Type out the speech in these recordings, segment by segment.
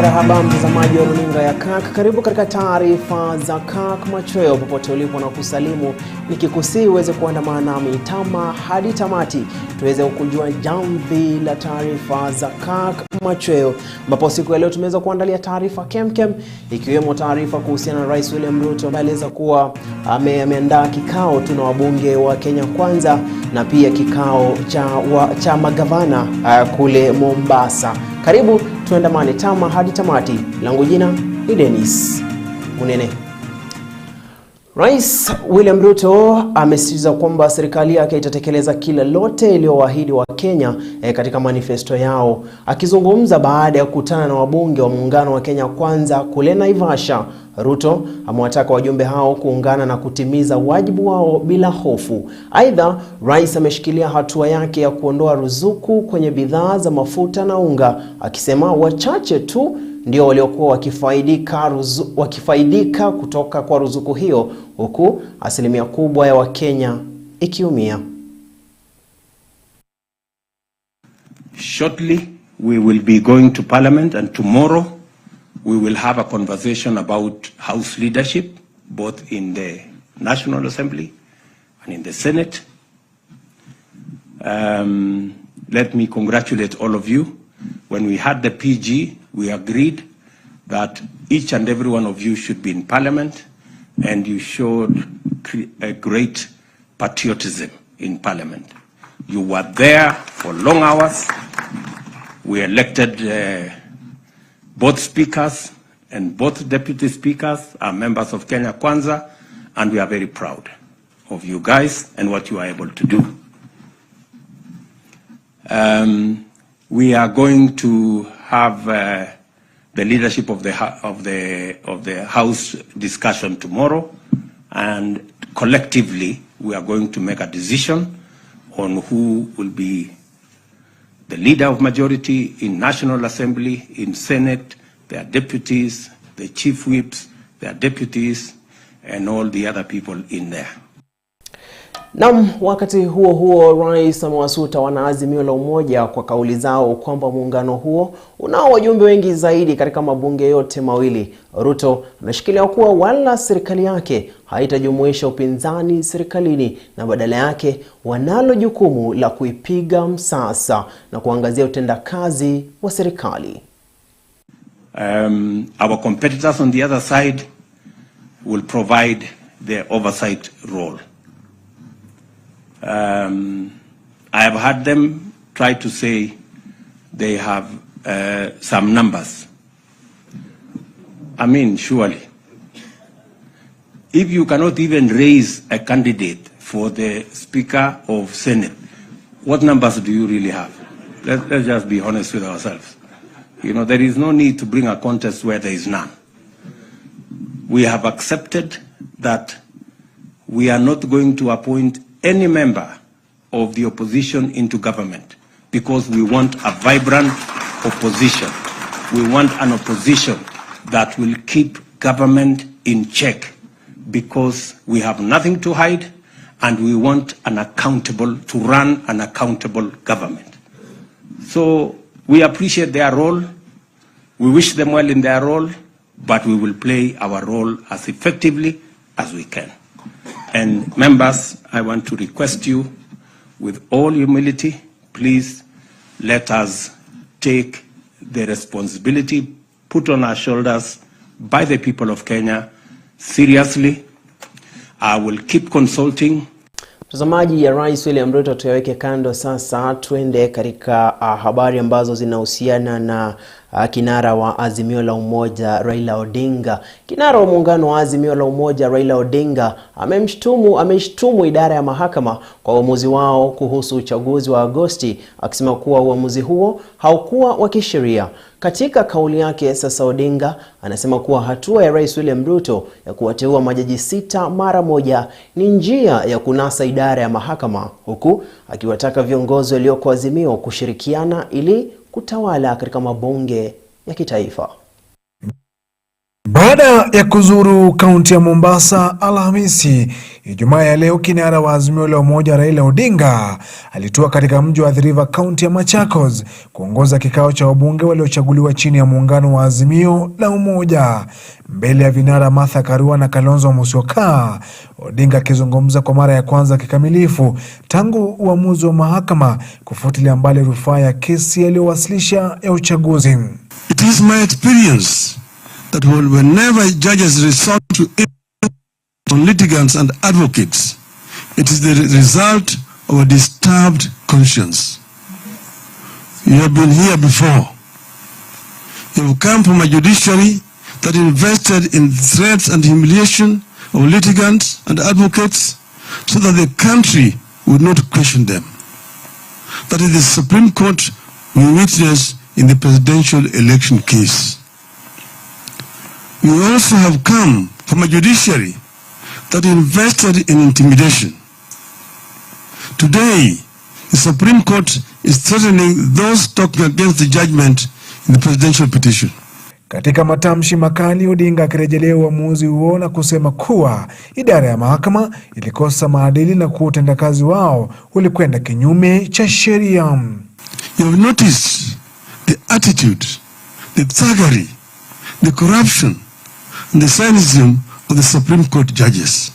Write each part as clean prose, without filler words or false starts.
Marhaba mtazamaji wa runinga ya Kirk, karibu katika taarifa za Kirk Machweo popote ulipo, na kusalimu nikikusihi uweze kuandamana nami hadi tamati tuweze kujua jamvi la taarifa za Kirk Machweo, ambapo siku ya leo tumeweza kuandalia taarifa kemkem, ikiwemo taarifa kuhusiana na Rais William Ruto ambaye aliweza kuwa ameandaa kikao na wabunge wa Kenya Kwanza na pia kikao cha magavana kule Mombasa. Karibu tuandamane hadi tamati. Langu jina ni Dennis Munene. Rais William Ruto amesisitiza kwamba serikali yake itatekeleza kila lote iliyowaahidi wa Kenya katika manifesto yao. Akizungumza baada ya kukutana na wabunge wa muungano wa Kenya Kwanza kule Naivasha, Ruto amewataka wajumbe hao kuungana na kutimiza wajibu wao bila hofu. Aidha, rais ameshikilia hatua yake ya kuondoa ruzuku kwenye bidhaa za mafuta na unga, akisema wachache tu ndio waliokuwa wakifaidika kutoka kwa ruzuku hiyo, huku asilimia kubwa ya Wakenya ikiumia. Shortly we will be going to Parliament, and tomorrow we will have a conversation about House leadership, both in the National Assembly and in the Senate. Let me congratulate all of you. When we had the PG, we agreed that each and every one of you should be in Parliament, and you showed a great patriotism in Parliament. You were there for long hours. We elected both speakers and both deputy speakers are members of Kenya Kwanza, and we are very proud of you guys and what you are able to do. We are going to have the leadership of the House discussion tomorrow, and collectively we are going to make a decision on who will be the leader of majority in National Assembly, in Senate, their deputies, the chief whips, their deputies, and all the other people in there. Wakati huo rais amewasuta wanaazimio la umoja kwa kauli zao kwamba muungano huo unao wajumbe wengi zaidi katika mabunge yote mawili. Ruto ameshikilia kuwa wala serikali yake haitajumuisha upinzani serikalini, na badala yake wanalo jukumu la kuipiga msasa na kuangazia utendakazi wa serikali. Our competitors on the other side will provide their oversight role. I have heard them try to say they have some numbers. I mean, surely, if you cannot even raise a candidate for the Speaker of Senate, what numbers do you really have? Let's just be honest with ourselves. You know, there is no need to bring a contest where there is none. We have accepted that we are not going to appoint any member of the opposition into government because we want a vibrant opposition. We want an opposition that will keep government in check because we have nothing to hide, and we want to run an accountable government. So we appreciate their role. We wish them well in their role, but we will play our role as effectively as we can. And members, I want to request you with all humility, please let us take the responsibility put on our shoulders by the people of Kenya seriously. I will keep consulting. Mtazamaji, ya Rais William Ruto tuyaweke kando sasa, tuende katika habari ambazo zinahusiana na kinara wa Azimio la Umoja Raila Odinga. Kinara wa muungano wa Azimio la Umoja Raila Odinga ameshtumu idara ya mahakama kwa uamuzi wao kuhusu uchaguzi wa Agosti, akisema kuwa uamuzi huo haukuwa wa kisheria. Katika kauli yake sasa, Odinga anasema kuwa hatua ya Rais William Ruto ya kuwateua majaji 6 mara moja ni njia ya kunasa idara ya mahakama, huku akiwataka viongozi walioko Azimio kushirikiana ili kutawala katika mabunge ya kitaifa. Baada ya kuzuru kaunti ya Mombasa Alhamisi, Ijumaa ya leo, kinara wa Azimio la Umoja Raila Odinga alitua katika mji wa Athi River, kaunti ya Machakos, kuongoza kikao cha wabunge waliochaguliwa chini ya muungano wa Azimio la Umoja. Mbele ya vinara Martha Karua na Kalonzo Musyoka, Odinga akizungumza kwa mara ya kwanza kikamilifu tangu uamuzi wa mahakama kufutilia mbali rufaa ya kesi aliyowasilisha ya uchaguzi. It is my experience that whenever judges resort to on litigants and advocates, it is the result of a disturbed conscience. You have been here before. You have come from a judiciary that invested in threats and humiliation of litigants and advocates so that the country would not question them. That is the Supreme Court we witnessed in the presidential election case. We also have come from a judiciary that invested in intimidation. Today, the Supreme Court is threatening those talking against the judgment in the presidential petition. Katika matamshi makali, Odinga akirejelea uamuzi huo na kusema kuwa idara ya mahakama ilikosa maadili na kuwa utendakazi wao ulikwenda kinyume cha sheria. You have noticed the attitude, the thuggery, the corruption, and the cynicism of the Supreme Court judges.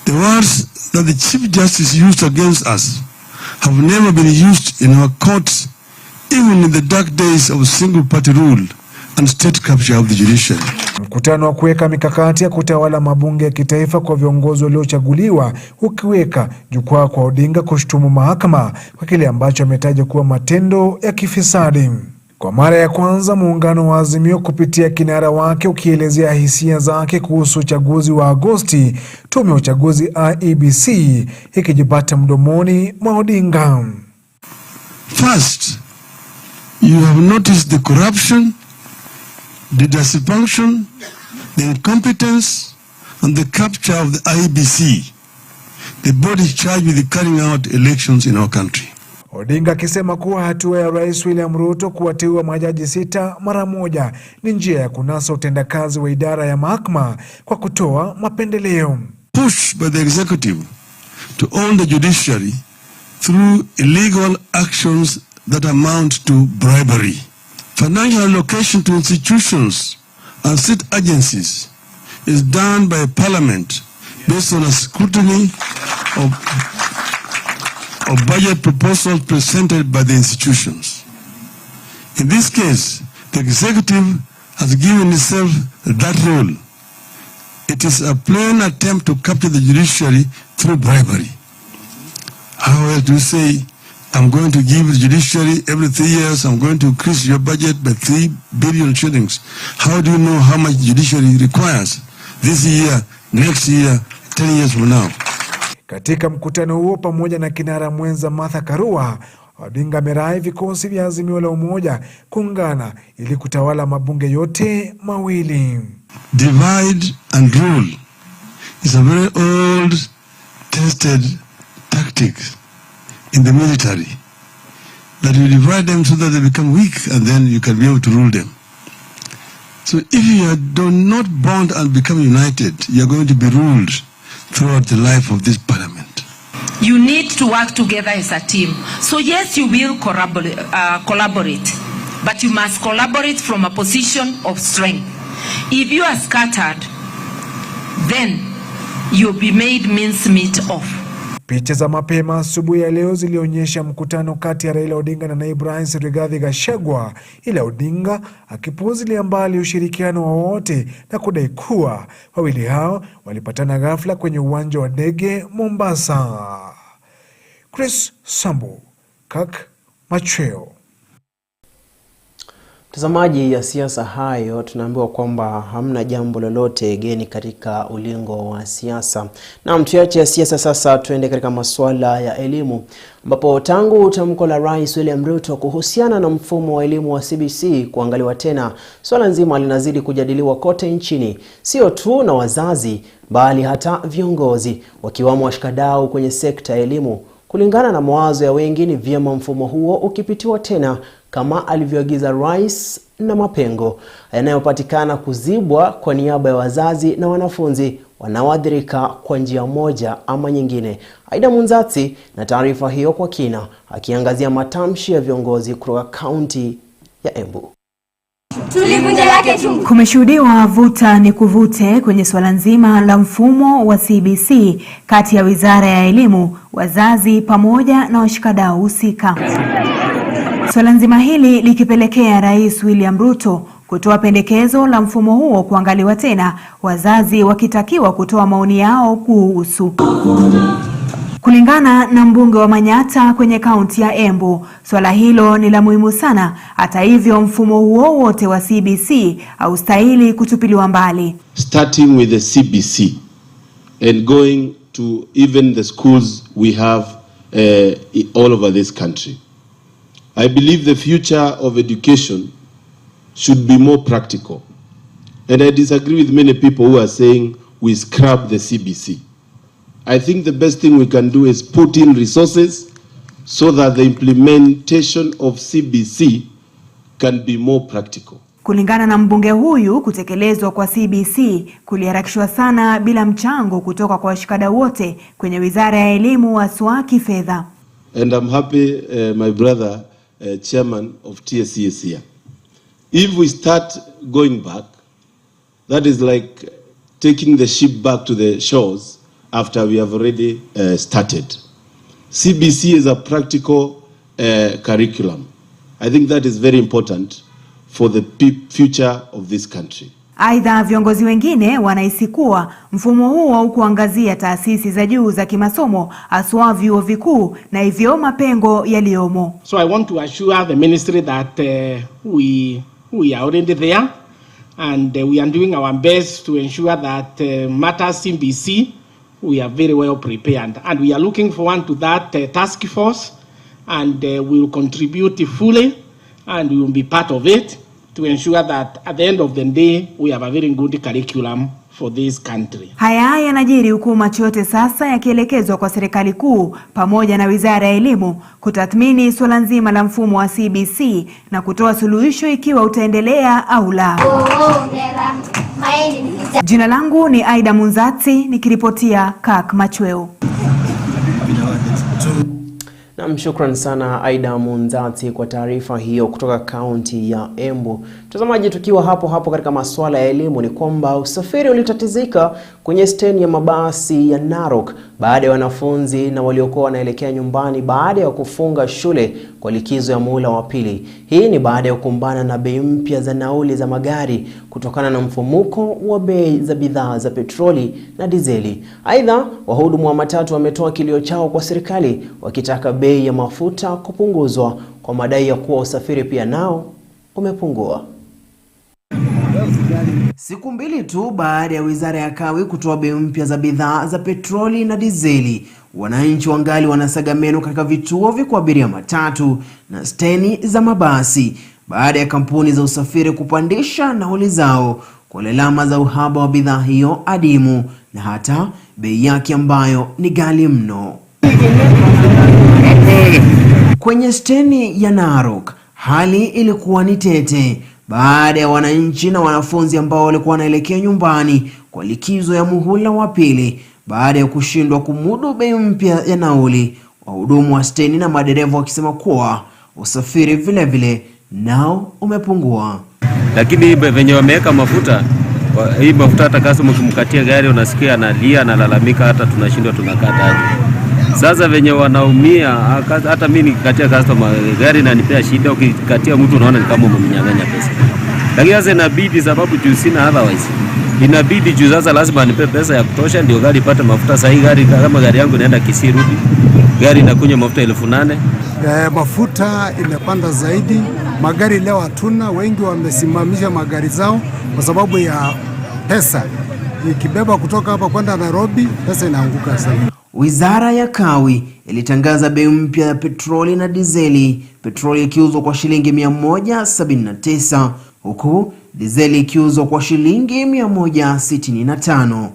The words that the Chief Justice used against us have never been used in our courts, even in the dark days of single-party rule and state capture of the judiciary. Mkutano wa kuweka mikakati ya kutawala mabunge ya kitaifa kwa viongozi waliochaguliwa ukiweka jukwaa kwa Odinga kushutumu mahakama kwa kile ambacho ametaja kuwa matendo ya kifisadi. Kwa mara ya kwanza, muungano wa Azimio kupitia kinara wake ukielezea hisia zake kuhusu uchaguzi wa Agosti, tume ya uchaguzi IEBC ikijipata mdomoni mwa Odinga. First, you have noticed the corruption, the dysfunction, the incompetence, and the capture of the IEBC, the body charged with carrying out elections in our country. Odinga akisema kuwa hatua ya Rais William Ruto kuwateua majaji 6 mara moja ni njia ya kunasa utendakazi wa idara ya mahakama kwa kutoa mapendeleo. Pushed by the executive to own the judiciary through illegal actions that amount to bribery. Financial allocation to institutions and state agencies is done by Parliament based on a scrutiny of budget proposals presented by the institutions. In this case, the executive has given itself that role. It is a plain attempt to capture the judiciary through bribery. How else do you say, I'm going to give the judiciary every 3 years, I'm going to increase your budget by 3 billion shillings. How do you know how much judiciary requires this year, next year, 10 years from now? Katika mkutano huo, pamoja na kinara mwenza Martha Karua, Odinga amerai vikosi vya Azimio la Umoja kuungana ili kutawala mabunge yote mawili. Divide and rule is a very old, tested tactic in the military. That you divide them so that they become weak and then you can be able to rule them. So if you do not bond and become united, you are going to be ruled throughout the life of this parliament. You need to work together as a team. So yes, you will collaborate, but you must collaborate from a position of strength. If you are scattered, then you'll be made mincemeat of. Picha za mapema asubuhi ya leo zilionyesha mkutano kati ya Raila Odinga na naibu rais Rigathi Gachagua, ila Odinga akipuuzilia mbali ushirikiano wowote na kudai kuwa wawili hao walipatana ghafla kwenye uwanja wa ndege Mombasa. Chris Sambu, Kirk Machweo. Mtazamaji, ya siasa hayo tunaambiwa kwamba hamna jambo lolote geni katika ulingo wa siasa. Na mtuache ya siasa sasa, tuende katika masuala ya elimu, ambapo tangu tamko la Rais William Ruto kuhusiana na mfumo wa elimu wa CBC kuangaliwa tena, swala nzima linazidi kujadiliwa kote nchini, sio tu na wazazi bali hata viongozi wakiwamo washikadau kwenye sekta ya elimu. Kulingana na mawazo ya wengi, ni vyema mfumo huo ukipitiwa tena kama alivyoagiza rais, na mapengo yanayopatikana kuzibwa kwa niaba ya wazazi na wanafunzi wanaoathirika kwa njia moja ama nyingine. Aida Munzati na taarifa hiyo kwa kina, akiangazia matamshi ya viongozi kutoka kaunti ya Embu. Kumeshuhudiwa vuta ni kuvute kwenye swala nzima la mfumo wa CBC kati ya Wizara ya Elimu, wazazi pamoja na washikadau husika. Swala nzima hili likipelekea Rais William Ruto kutoa pendekezo la mfumo huo kuangaliwa tena, wazazi wakitakiwa kutoa maoni yao kuhusu. Kulingana na mbunge wa Manyata kwenye kaunti ya Embu, swala hilo ni la muhimu sana. Hata hivyo, mfumo huo wote wa CBC haustahili kutupiliwa mbali. Starting with the CBC and going to even the schools we have all over this country. I believe the future of education should be more practical. And I disagree with many people who are saying we scrap the CBC. I think the best thing we can do is put in resources so that the implementation of CBC can be more practical. Kulingana na mbunge huyu, kutekelezwa kwa CBC kuliharakishwa sana bila mchango kutoka kwa washikadau wote kwenye Wizara ya Elimu haswa kifedha. And I'm happy my brother chairman of TSC is here. If we start going back, that is like taking the ship back to the shores after we have already started. CBC is a practical curriculum. I think that is very important for the future of this country. Aidha, viongozi wengine wanahisi kuwa mfumo huu haukuangazia taasisi za juu za kimasomo haswa vyuo vikuu na hivyo mapengo yaliyomo. So I want to assure the ministry that we are already there and we are doing our best to ensure that matters CBC we are very well prepared, and we are looking forward to that task force, and we will contribute fully and we will be part of it to ensure that at the end of the day we have a very good curriculum for this country. Haya yanajiri huku macho yote sasa yakielekezwa kwa serikali kuu pamoja na Wizara ya Elimu kutathmini swala nzima la mfumo wa CBC na kutoa suluhisho ikiwa utaendelea au la. Jina langu ni Aida Munzati nikiripotia Kirk Machweo. Na shukran sana Aida Munzati kwa taarifa hiyo kutoka kaunti ya Embu. Mtazamaji, tukiwa hapo katika masuala ya elimu, ni kwamba usafiri ulitatizika kwenye steni ya mabasi ya Narok baada ya wanafunzi na waliokuwa wanaelekea nyumbani baada ya kufunga shule kwa likizo ya muhula wa pili. Hii ni baada ya kukumbana na bei mpya za nauli za magari kutokana na mfumuko wa bei za bidhaa za petroli na dizeli. Aidha, wahudumu wa matatu wametoa kilio chao kwa serikali wakitaka bei ya mafuta kupunguzwa kwa madai ya kuwa usafiri pia nao umepungua. Siku mbili tu baada ya Wizara ya Kawi kutoa bei mpya za bidhaa za petroli na dizeli, wananchi wangali wanasaga meno katika vituo vya kuabiria matatu na steni za mabasi baada ya kampuni za usafiri kupandisha nauli zao kwa lalama za uhaba wa bidhaa hiyo adimu na hata bei yake ambayo ni ghali mno. Kwenye steni ya Narok, hali ilikuwa ni tete baada ya wananchi na wanafunzi ambao walikuwa wanaelekea nyumbani kwa likizo ya muhula wa pili baada ya kushindwa kumudu bei mpya ya nauli, wahudumu wa steni na madereva wakisema kuwa usafiri vile vile nao umepungua. Lakini venye wameweka mafuta, hii mafuta hata customer kumkatia gari unasikia analia na lalamika, hata tunashindwa tunakata hadi. Sasa venye wanaumia, hata mimi nikikatia customer gari na nipea shida, ukikatia mtu unaona ni kama umemnyang'anya pesa. Lakini sasa inabidi, sababu juu sina otherwise, inabidi juu sasa lazima nipe pesa ya kutosha ndio gari ipate mafuta. Sasa hii gari kama gari yangu inaenda Kisii rudi, gari inakunywa mafuta 8,000. Mafuta imepanda zaidi, magari leo hatuna, wengi wamesimamisha magari zao kwa sababu ya pesa. Ikibeba kutoka hapa kwenda Nairobi, pesa inaanguka sana. Wizara ya Kawi ilitangaza bei mpya ya petroli na dizeli, petroli ikiuzwa kwa shilingi 179 huku dizeli ikiuzwa kwa shilingi 165.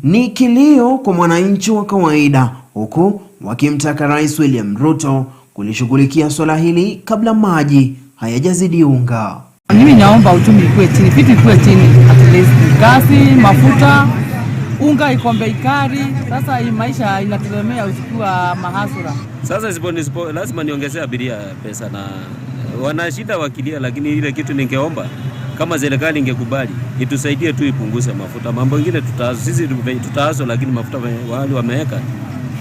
Ni kilio kwa mwananchi wa kawaida, huku wakimtaka Rais William Ruto kulishughulikia swala hili kabla maji hayajazidi unga. Mimi naomba uchumi ikuwe chini, vitu ikuwe chini, at least gasi, mafuta, unga iko bei kali. Sasa hii maisha inategemea usikiwa mahasura. Sasa sipo lazima niongezea abiria pesa na wana shida wakilia, lakini ile kitu ningeomba kama serikali ingekubali itusaidie tu ipunguze mafuta. Mambo mengine sisi tutaanza, lakini mafuta wale wameweka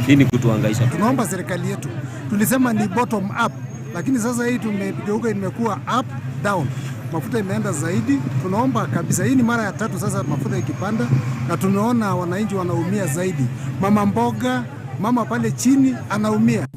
hii kutuhangaisha. Tunaomba serikali yetu, tulisema ni bottom up, lakini sasa hii tumegeuka imekuwa up down. Mafuta imeenda zaidi. Tunaomba kabisa, hii ni mara ya 3 sasa mafuta ikipanda, na tumeona wananchi wanaumia zaidi. Mama mboga, mama pale chini anaumia.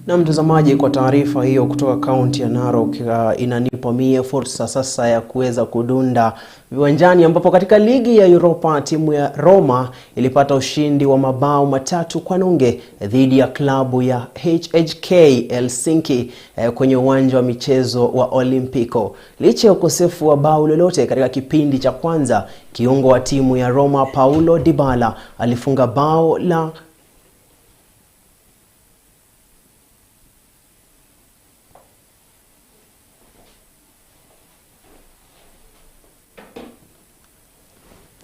Na mtazamaji, kwa taarifa hiyo kutoka kaunti ya Narok, inanipa mie fursa sasa ya kuweza kudunda viwanjani, ambapo katika ligi ya Europa timu ya Roma ilipata ushindi wa mabao 3-0 dhidi ya klabu ya HHK Helsinki kwenye uwanja wa michezo wa Olimpico. Licha ya ukosefu wa bao lolote katika kipindi cha kwanza, kiungo wa timu ya Roma Paulo Dybala alifunga bao la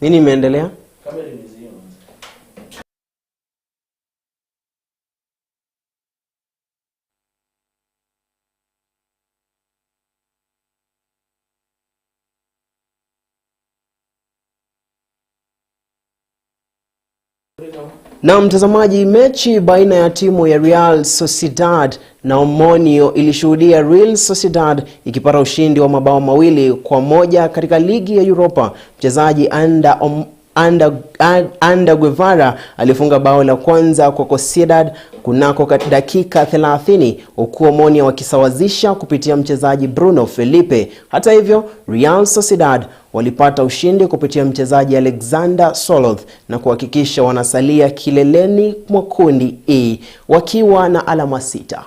nini imeendelea? Kamera imezima. Na mtazamaji, mechi baina ya timu ya Real Sociedad na Omonio ilishuhudia Real Sociedad ikipata ushindi wa mabao 2-1 katika ligi ya Europa. Mchezaji Anda Guevara alifunga bao la kwanza kwa Sociedad kunako dakika 30, huku Omonio wakisawazisha kupitia mchezaji Bruno Felipe. Hata hivyo, Real Sociedad walipata ushindi kupitia mchezaji Alexander Soloth na kuhakikisha wanasalia kileleni mwa kundi E wakiwa na alama 6.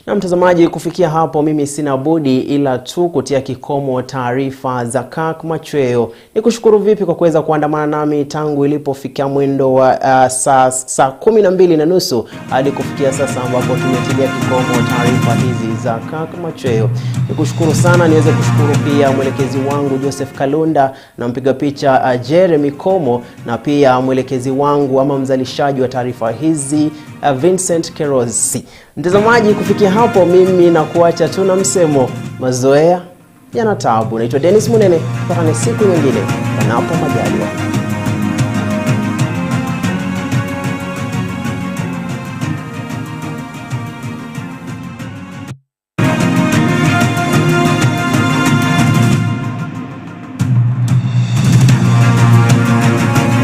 Na mtazamaji, kufikia hapo mimi sina budi ila tu kutia kikomo taarifa za Kirk Machweo. Nikushukuru vipi kwa kuweza kuandamana nami tangu ilipofikia mwendo wa saa 12:30 hadi kufikia sasa ambapo tumetilia kikomo taarifa hizi za Kirk Machweo. Nikushukuru sana, niweze kushukuru pia mwelekezi wangu Joseph Kalunda na mpiga picha Jeremy Komo, na pia mwelekezi wangu ama mzalishaji wa taarifa hizi Vincent Kerosi. Mtazamaji, kufikia hapo mimi na kuacha tu na msemo, mazoea yana taabu. Naitwa Dennis Munene, tupatane siku nyingine panapo majaliwa.